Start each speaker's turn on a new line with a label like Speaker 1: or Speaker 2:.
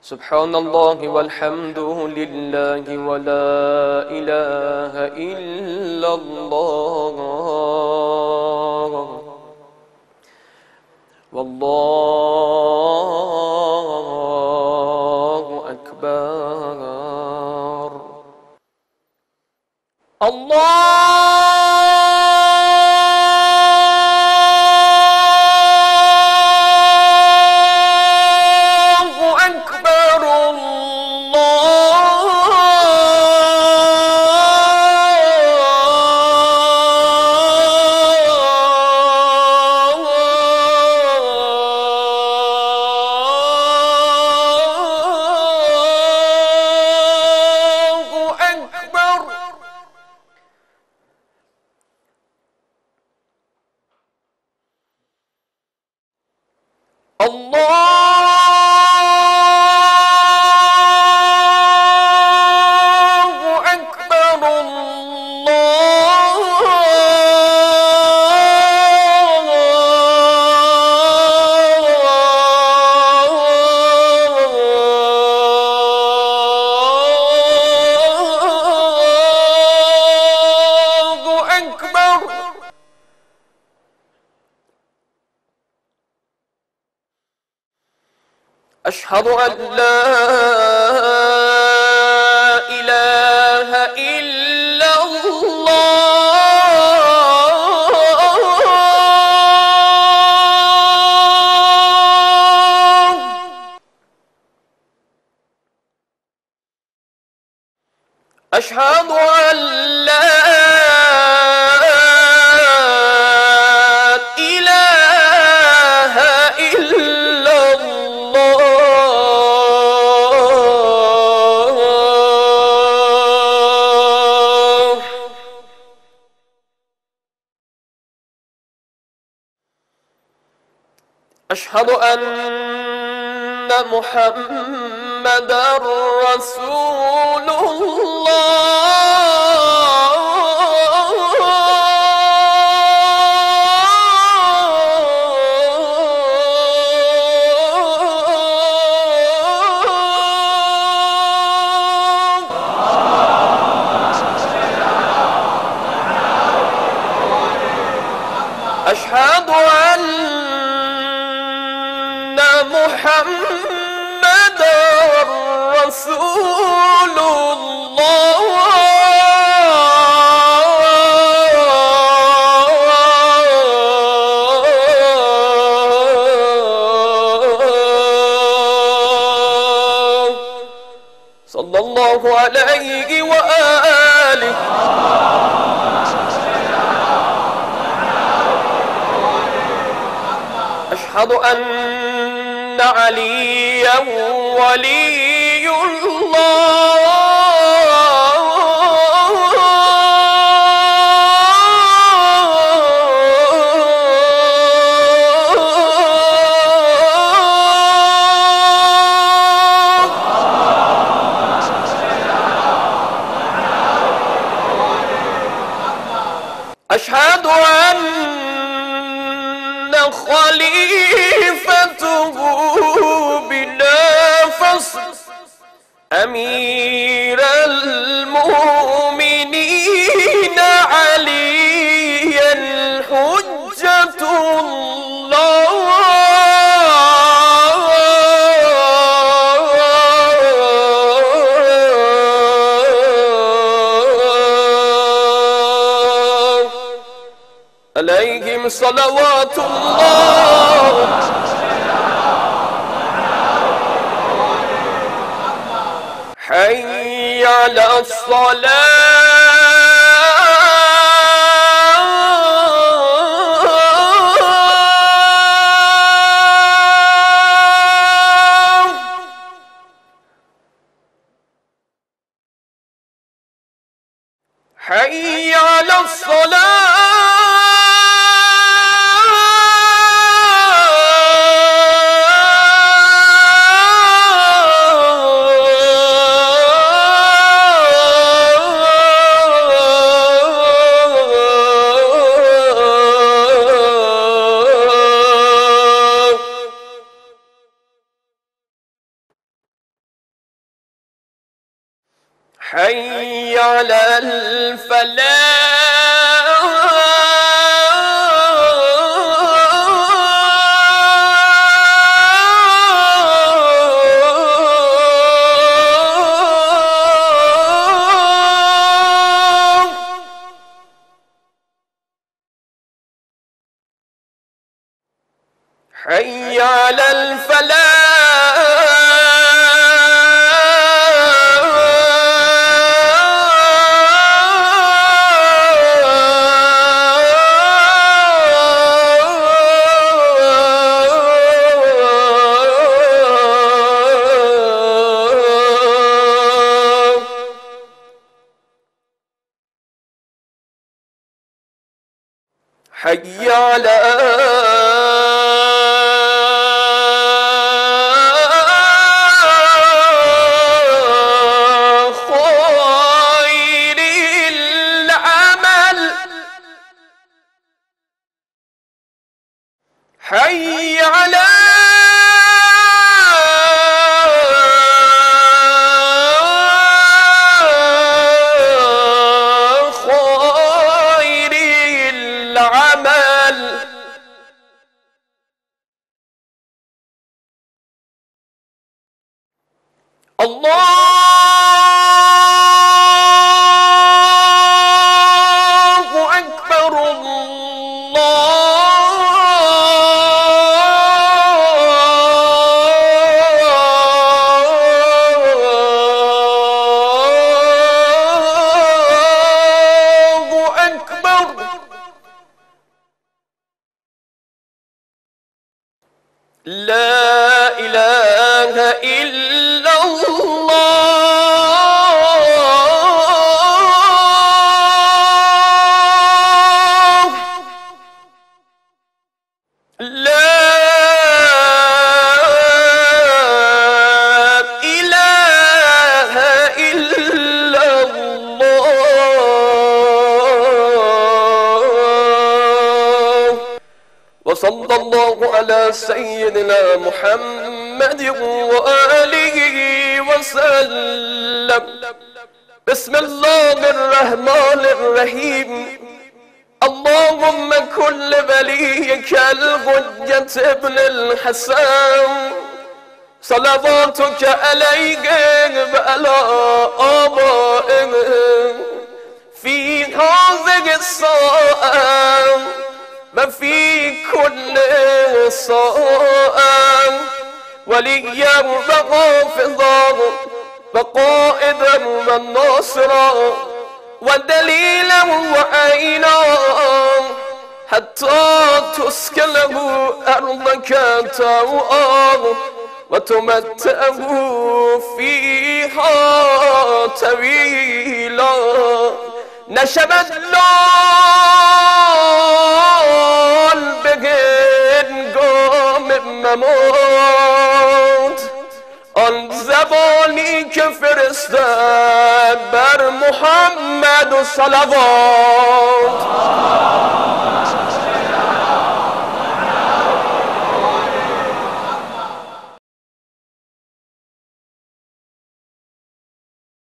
Speaker 1: سبحان الله والحمد لله ولا إله إلا الله والله أكبر. أشهد أن لا إله إلا الله. أشهد أن لا أشهد أن محمدًا رسول الله. أشهد أن محمد رسول الله. صلى الله عليه وآله. أشهد أن عليا ولي الله. أشهد أن خليفته بلا فصل أمير المؤمنين عليا حجة الله. عليهم صلوات الله. حي على الصلاة. حي على الصلاة. حي على الفلاح. حي على الفلاح. حي على خير العمل. حي على الله أكبر. الله أكبر. لا إله إلا الله. لا إله إلا الله. وصلى الله على سيدنا محمد وآله وسلم. بسم الله الرحمن الرحيم. اللهم كن لوليك الحجة ابن الحسن صلواتك عليه وعلى آبائه في هذه الساعة وفي كل ساعة وليا وحافظا وقائدا وناصرا ودليلا وعينا حتى تسكنه أرضك طوعا وتمتعه فيها طويلا. نشب اللال بگن گام ممات آن زبانی که فرستد بر محمد و صلوات.